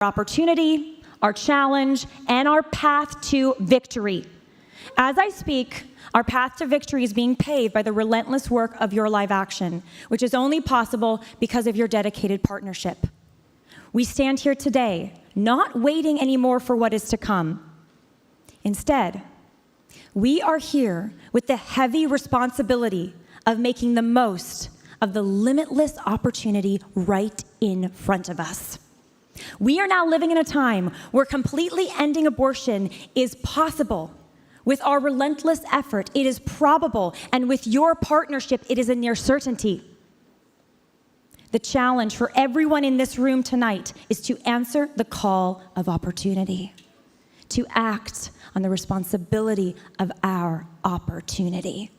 opportunity, our challenge, and our path to victory. As I speak, our path to victory is being paved by the relentless work of your live action, which is only possible because of your dedicated partnership. We stand here today, not waiting anymore for what is to come. Instead, we are here with the heavy responsibility of making the most of the limitless opportunity right in front of us. We are now living in a time where completely ending abortion is possible. With our relentless effort, it is probable, and with your partnership, it is a near certainty. The challenge for everyone in this room tonight is to answer the call of opportunity, to act on the responsibility of our opportunity.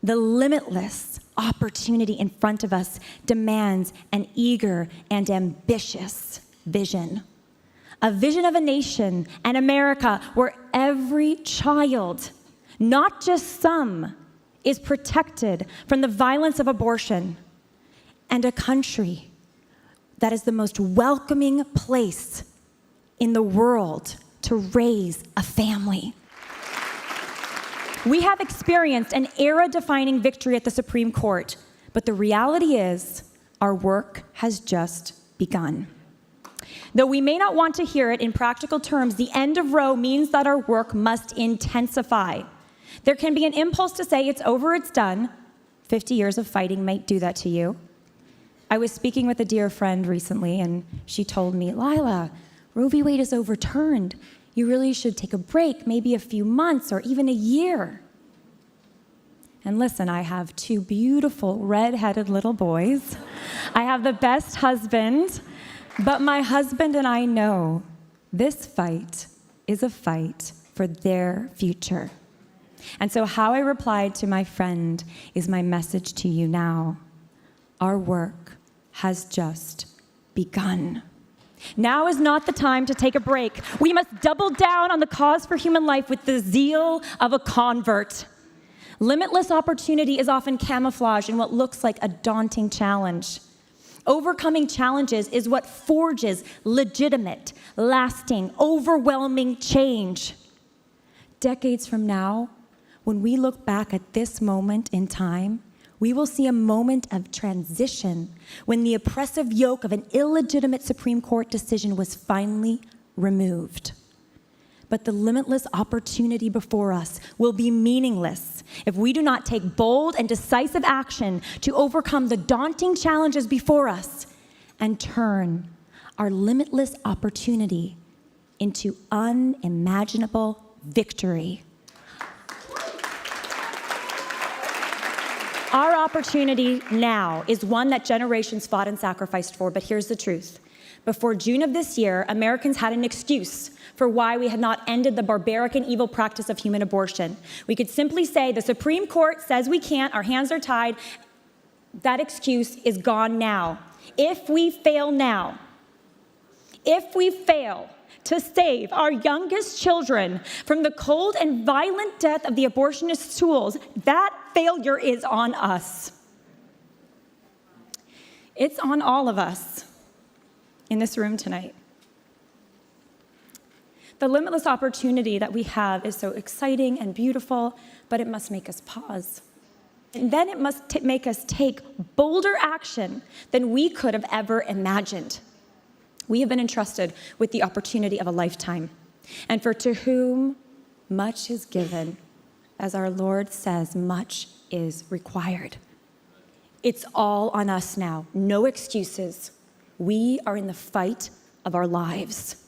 The limitless opportunity in front of us demands an eager and ambitious vision. A vision of a nation, an America, where every child, not just some, is protected from the violence of abortion, and a country that is the most welcoming place in the world to raise a family. We have experienced an era-defining victory at the Supreme Court, but the reality is our work has just begun. Though we may not want to hear it in practical terms, the end of Roe means that our work must intensify. There can be an impulse to say it's over, it's done. 50 years of fighting might do that to you. I was speaking with a dear friend recently, and she told me, Lila, Roe v. Wade is overturned. You really should take a break, maybe a few months or even a year. And listen, I have 2 beautiful red-headed little boys. I have the best husband. But my husband and I know this fight is a fight for their future. And so how I replied to my friend is my message to you now. Our work has just begun. Now is not the time to take a break. We must double down on the cause for human life with the zeal of a convert. Limitless opportunity is often camouflaged in what looks like a daunting challenge. Overcoming challenges is what forges legitimate, lasting, overwhelming change. Decades from now, when we look back at this moment in time, we will see a moment of transition when the oppressive yoke of an illegitimate Supreme Court decision was finally removed. But the limitless opportunity before us will be meaningless if we do not take bold and decisive action to overcome the daunting challenges before us and turn our limitless opportunity into unimaginable victory. Our opportunity now is one that generations fought and sacrificed for, but here's the truth. Before June of this year, Americans had an excuse for why we had not ended the barbaric and evil practice of human abortion. We could simply say the Supreme Court says we can't, our hands are tied. That excuse is gone now. If we fail now, if we fail to save our youngest children from the cold and violent death of the abortionist tools, that failure is on us. It's on all of us in this room tonight. The limitless opportunity that we have is so exciting and beautiful, but it must make us pause. And then it must make us take bolder action than we could have ever imagined. We have been entrusted with the opportunity of a lifetime. And for to whom much is given, as our Lord says, much is required. It's all on us now. No excuses. We are in the fight of our lives.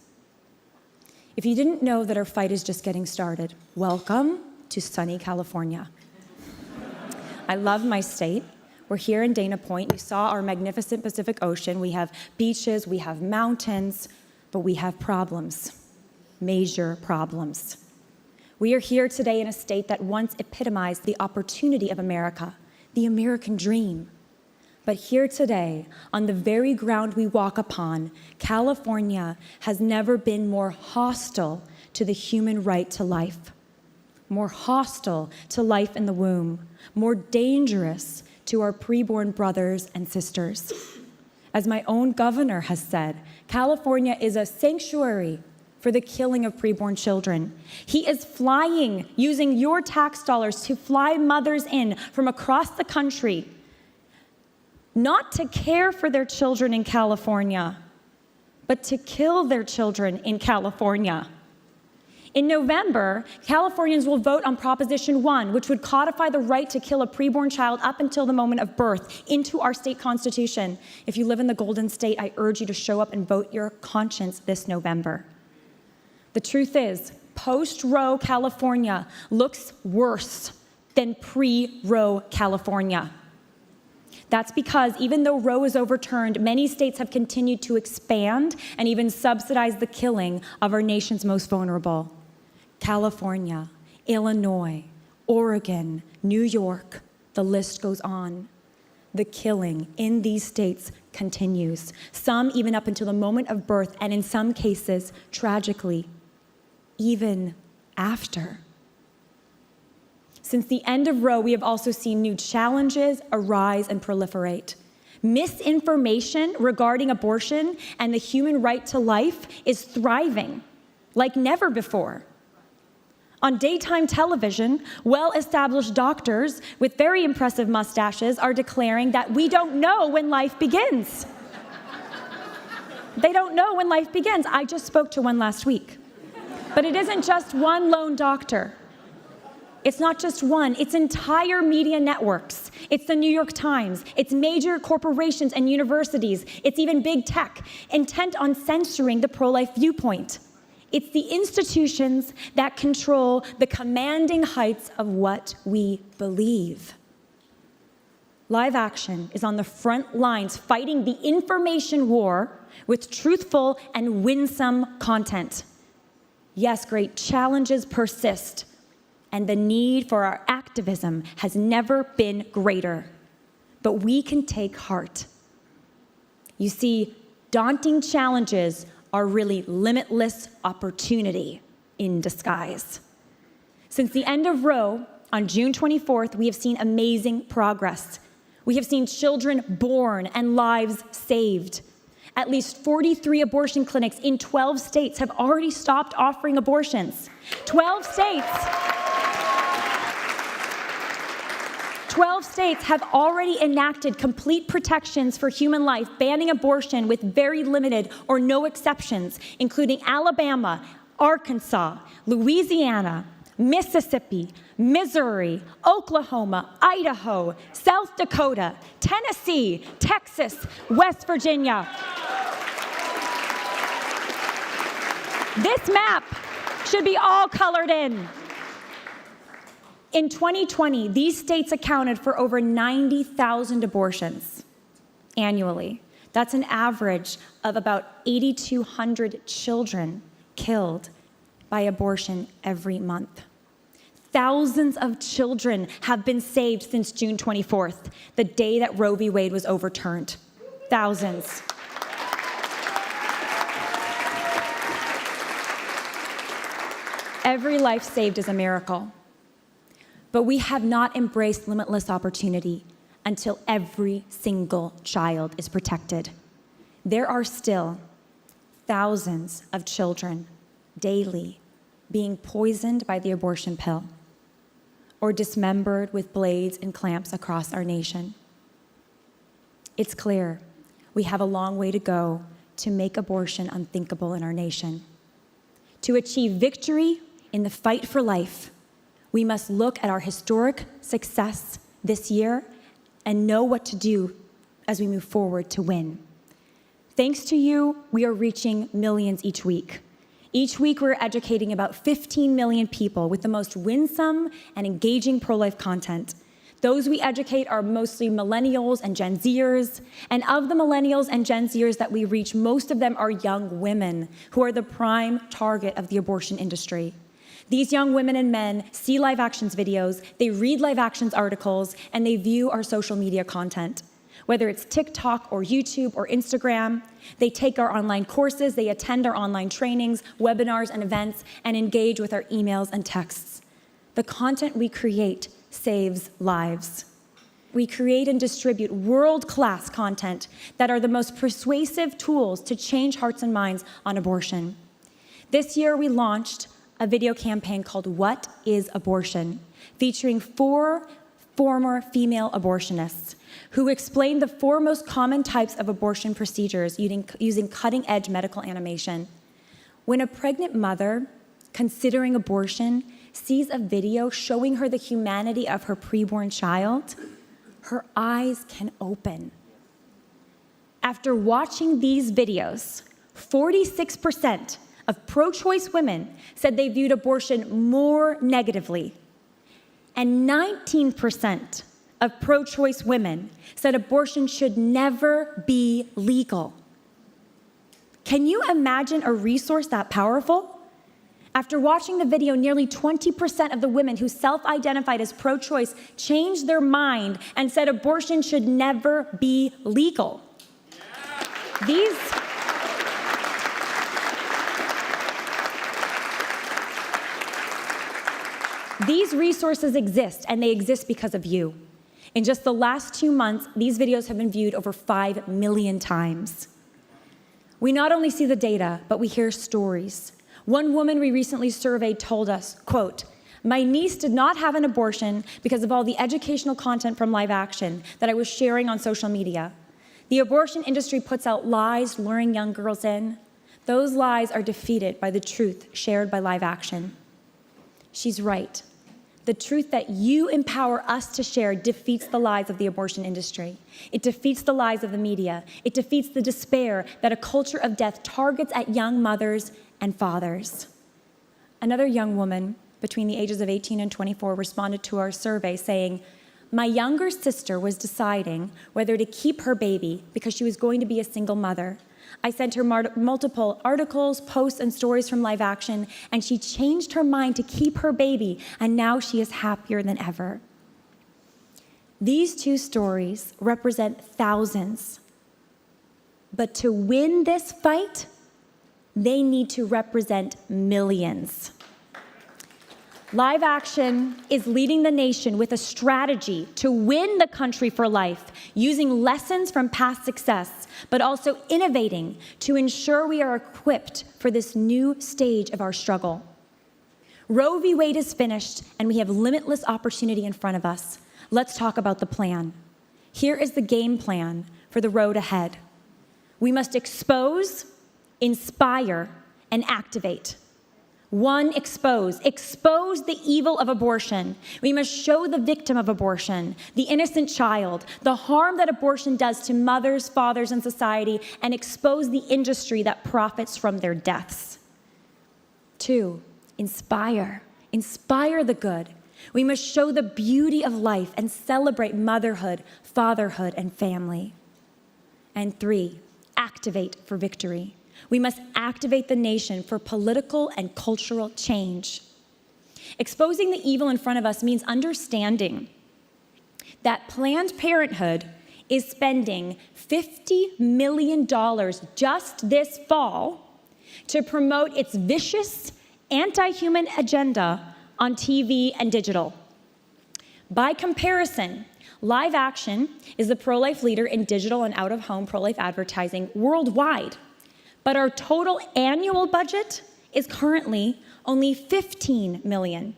If you didn't know that our fight is just getting started, welcome to sunny California. I love my state. We're here in Dana Point. You saw our magnificent Pacific Ocean. We have beaches, we have mountains, but we have problems, major problems. We are here today in a state that once epitomized the opportunity of America, the American dream. But here today, on the very ground we walk upon, California has never been more hostile to the human right to life, more hostile to life in the womb, more dangerous to our preborn brothers and sisters. As my own governor has said, California is a sanctuary for the killing of preborn children. He is flying, using your tax dollars to fly mothers in from across the country, not to care for their children in California, but to kill their children in California. In November, Californians will vote on Proposition 1, which would codify the right to kill a preborn child up until the moment of birth into our state constitution. If you live in the Golden State, I urge you to show up and vote your conscience this November. The truth is, post-Roe California looks worse than pre-Roe California. That's because even though Roe is overturned, many states have continued to expand and even subsidize the killing of our nation's most vulnerable. California, Illinois, Oregon, New York, the list goes on. The killing in these states continues, some even up until the moment of birth, and in some cases, tragically, even after. Since the end of Roe, we have also seen new challenges arise and proliferate. Misinformation regarding abortion and the human right to life is thriving like never before. On daytime television, well-established doctors with very impressive mustaches are declaring that we don't know when life begins. They don't know when life begins. I just spoke to one last week. But it isn't just one lone doctor. It's not just one, it's entire media networks. It's the New York Times, it's major corporations and universities, it's even big tech, intent on censoring the pro-life viewpoint. It's the institutions that control the commanding heights of what we believe. Live Action is on the front lines fighting the information war with truthful and winsome content. Yes, great challenges persist, and the need for our activism has never been greater. But we can take heart. You see, daunting challenges are really limitless opportunity in disguise. Since the end of Roe, on June 24th, we have seen amazing progress. We have seen children born and lives saved. At least 43 abortion clinics in 12 states have already stopped offering abortions. 12 states have already enacted complete protections for human life, banning abortion with very limited or no exceptions, including Alabama, Arkansas, Louisiana, Mississippi, Missouri, Oklahoma, Idaho, South Dakota, Tennessee, Texas, West Virginia. This map should be all colored in. In 2020, these states accounted for over 90,000 abortions annually. That's an average of about 8,200 children killed by abortion every month. Thousands of children have been saved since June 24th, the day that Roe v. Wade was overturned. Thousands. Every life saved is a miracle. But we have not embraced limitless opportunity until every single child is protected. There are still thousands of children daily being poisoned by the abortion pill or dismembered with blades and clamps across our nation. It's clear we have a long way to go to make abortion unthinkable in our nation. To achieve victory in the fight for life, we must look at our historic success this year and know what to do as we move forward to win. Thanks to you, we are reaching millions each week. Each week, we're educating about 15 million people with the most winsome and engaging pro-life content. Those we educate are mostly millennials and Gen Zers, and of the millennials and Gen Zers that we reach, most of them are young women who are the prime target of the abortion industry. These young women and men see Live Action's videos, they read Live Action's articles, and they view our social media content. Whether it's TikTok or YouTube or Instagram, they take our online courses, they attend our online trainings, webinars, and events, and engage with our emails and texts. The content we create saves lives. we create and distribute world-class content that are the most persuasive tools to change hearts and minds on abortion. This year, we launched a video campaign called What is Abortion?, featuring 4 former female abortionists who explained the 4 most common types of abortion procedures using cutting-edge medical animation. When a pregnant mother considering abortion sees a video showing her the humanity of her preborn child, her eyes can open. After watching these videos, 46% of pro-choice women said they viewed abortion more negatively, and 19% of pro-choice women said abortion should never be legal. Can you imagine a resource that powerful? After watching the video, nearly 20% of the women who self-identified as pro-choice changed their mind and said abortion should never be legal. Yeah. These resources exist, and they exist because of you. In just the last 2 months, these videos have been viewed over 5 million times. We not only see the data, but we hear stories. One woman we recently surveyed told us, quote, "My niece did not have an abortion because of all the educational content from Live Action that I was sharing on social media. The abortion industry puts out lies, luring young girls in. Those lies are defeated by the truth shared by Live Action." She's right. The truth that you empower us to share defeats the lies of the abortion industry. It defeats the lies of the media. It defeats the despair that a culture of death targets at young mothers and fathers. Another young woman between the ages of 18 and 24 responded to our survey saying, "My younger sister was deciding whether to keep her baby because she was going to be a single mother. I sent her multiple articles, posts, and stories from Live Action, and she changed her mind to keep her baby, and now she is happier than ever." These 2 stories represent thousands. But to win this fight, they need to represent millions. Live Action is leading the nation with a strategy to win the country for life, using lessons from past success, but also innovating to ensure we are equipped for this new stage of our struggle. Roe v. Wade is finished, and we have limitless opportunity in front of us. Let's talk about the plan. Here is the game plan for the road ahead. We must expose, inspire, and activate. 1, expose. Expose the evil of abortion. We must show the victim of abortion, the innocent child, the harm that abortion does to mothers, fathers, and society, and expose the industry that profits from their deaths. 2, inspire. Inspire the good. We must show the beauty of life and celebrate motherhood, fatherhood, and family. And 3, activate for victory. We must activate the nation for political and cultural change. Exposing the evil in front of us means understanding that Planned Parenthood is spending $50 million just this fall to promote its vicious, anti-human agenda on TV and digital. By comparison, Live Action is the pro-life leader in digital and out-of-home pro-life advertising worldwide. But our total annual budget is currently only $15 million.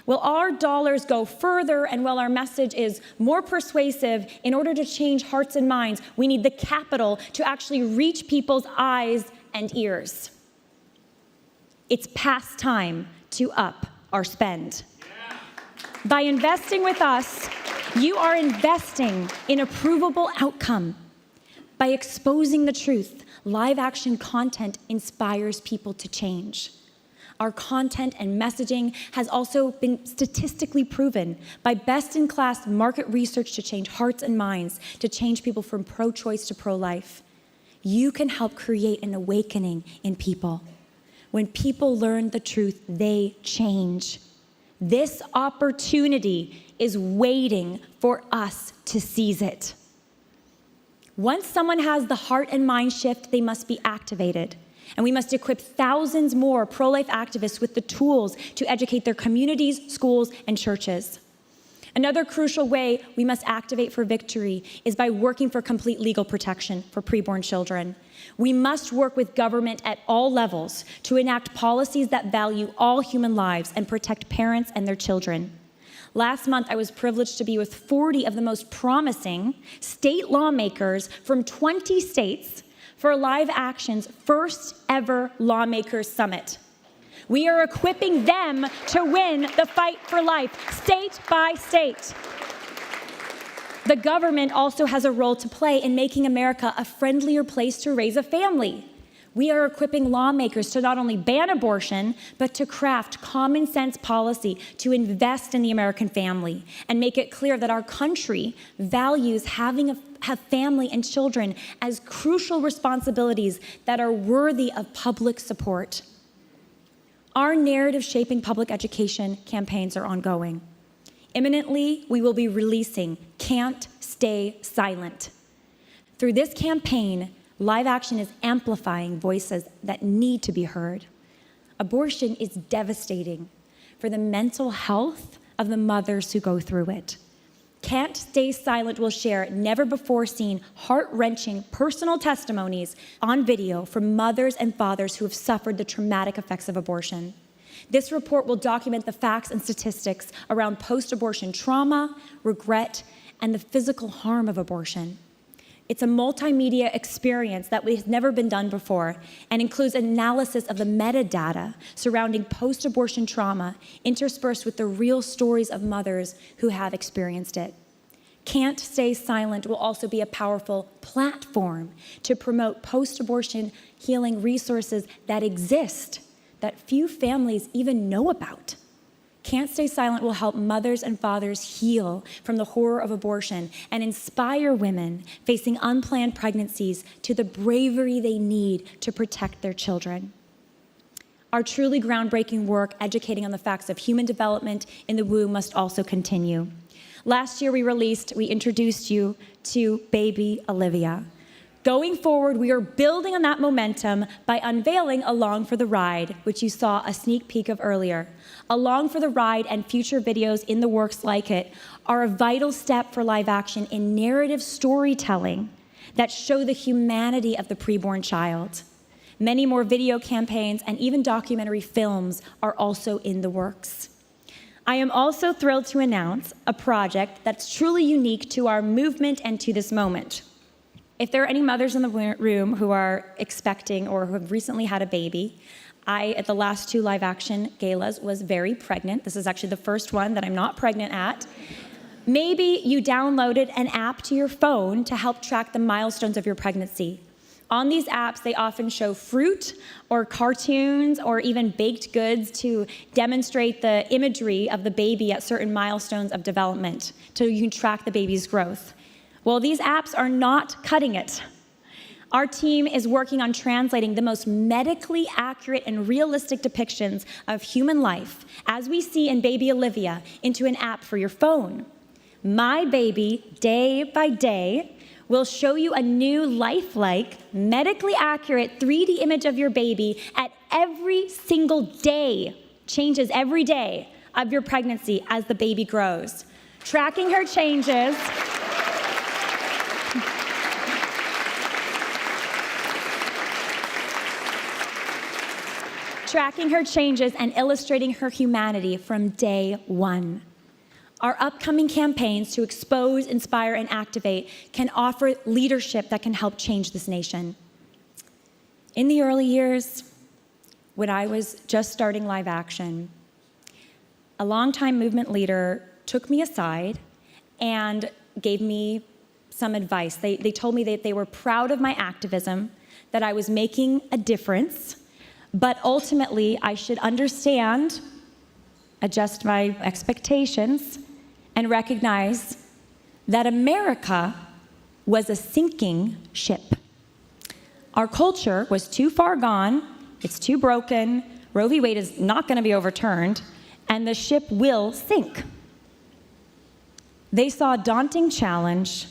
Will our dollars go further, and while our message is more persuasive, in order to change hearts and minds, we need the capital to actually reach people's eyes and ears. It's past time to up our spend. By investing with us, you are investing in a provable outcome. By exposing the truth, Live Action content inspires people to change. Our content and messaging has also been statistically proven by best-in-class market research to change hearts and minds, to change people from pro-choice to pro-life. You can help create an awakening in people. When people learn the truth, they change. This opportunity is waiting for us to seize it. Once someone has the heart and mind shift, they must be activated. And we must equip thousands more pro-life activists with the tools to educate their communities, schools, and churches. Another crucial way we must activate for victory is by working for complete legal protection for preborn children. We must work with government at all levels to enact policies that value all human lives and protect parents and their children. Last month, I was privileged to be with 40 of the most promising state lawmakers from 20 states for Live Action's first ever Lawmakers Summit. We are equipping them to win the fight for life, state by state. The government also has a role to play in making America a friendlier place to raise a family. We are equipping lawmakers to not only ban abortion, but to craft common sense policy to invest in the American family and make it clear that our country values have family and children as crucial responsibilities that are worthy of public support. Our narrative shaping public education campaigns are ongoing. Imminently, we will be releasing Can't Stay Silent. Through this campaign, Live Action is amplifying voices that need to be heard. Abortion is devastating for the mental health of the mothers who go through it. Can't Stay Silent will share never-before-seen, heart-wrenching personal testimonies on video from mothers and fathers who have suffered the traumatic effects of abortion. This report will document the facts and statistics around post-abortion trauma, regret, and the physical harm of abortion. It's a multimedia experience that has never been done before and includes analysis of the metadata surrounding post-abortion trauma interspersed with the real stories of mothers who have experienced it. Can't Stay Silent will also be a powerful platform to promote post-abortion healing resources that exist that few families even know about. Can't Stay Silent will help mothers and fathers heal from the horror of abortion and inspire women facing unplanned pregnancies to the bravery they need to protect their children. Our truly groundbreaking work educating on the facts of human development in the womb must also continue. Last year we introduced you to baby Olivia. Going forward, we are building on that momentum by unveiling Along for the Ride, which you saw a sneak peek of earlier. Along for the Ride and future videos in the works like it are a vital step for Live Action in narrative storytelling that show the humanity of the preborn child. Many more video campaigns and even documentary films are also in the works. I am also thrilled to announce a project that's truly unique to our movement and to this moment. If there are any mothers in the room who are expecting or who have recently had a baby, I, at the last 2 Live Action galas, was very pregnant. This is actually the first one that I'm not pregnant at. Maybe you downloaded an app to your phone to help track the milestones of your pregnancy. On these apps, they often show fruit or cartoons or even baked goods to demonstrate the imagery of the baby at certain milestones of development, so you can track the baby's growth. Well, these apps are not cutting it. Our team is working on translating the most medically accurate and realistic depictions of human life, as we see in baby Olivia, into an app for your phone. My Baby, day by day, will show you a new lifelike, medically accurate 3D image of your baby at every single day, changes every day of your pregnancy as the baby grows. Tracking her changes. Tracking her changes and illustrating her humanity from day one. Our upcoming campaigns to expose, inspire, and activate can offer leadership that can help change this nation. In the early years, when I was just starting Live Action, a longtime movement leader took me aside and gave me some advice. They told me that they were proud of my activism, that I was making a difference, but ultimately I should understand, adjust my expectations, and recognize that America was a sinking ship. Our culture was too far gone, it's too broken, Roe v. Wade is not going to be overturned, and the ship will sink. They saw a daunting challenge,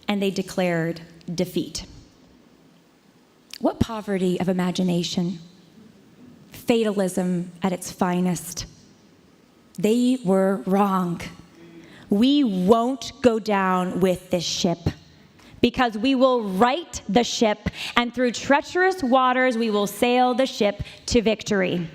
and they declared defeat. What poverty of imagination, fatalism at its finest. They were wrong. we won't go down with this ship, because we will right the ship, and through treacherous waters we will sail the ship to victory.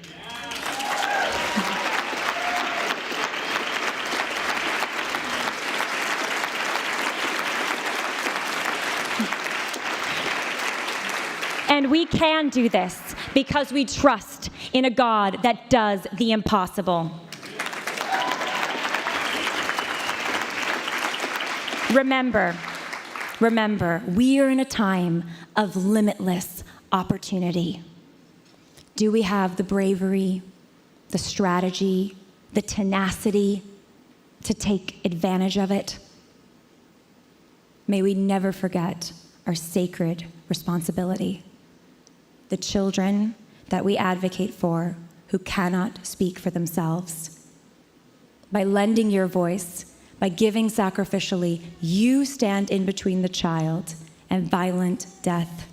And we can do this because we trust in a God that does the impossible. Remember, we are in a time of limitless opportunity. Do we have the bravery, the strategy, the tenacity to take advantage of it? May we never forget our sacred responsibility. The children that we advocate for who cannot speak for themselves. By lending your voice, by giving sacrificially, you stand in between the child and violent death.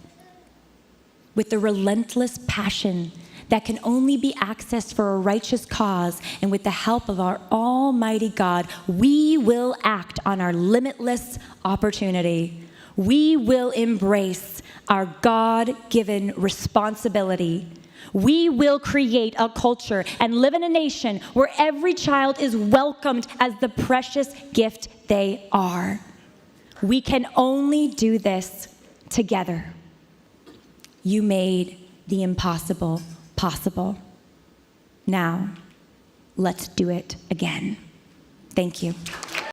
With the relentless passion that can only be accessed for a righteous cause, and with the help of our Almighty God, we will act on our limitless opportunity. We will embrace our God-given responsibility. We will create a culture and live in a nation where every child is welcomed as the precious gift they are. We can only do this together. You made the impossible possible. Now, let's do it again. Thank you.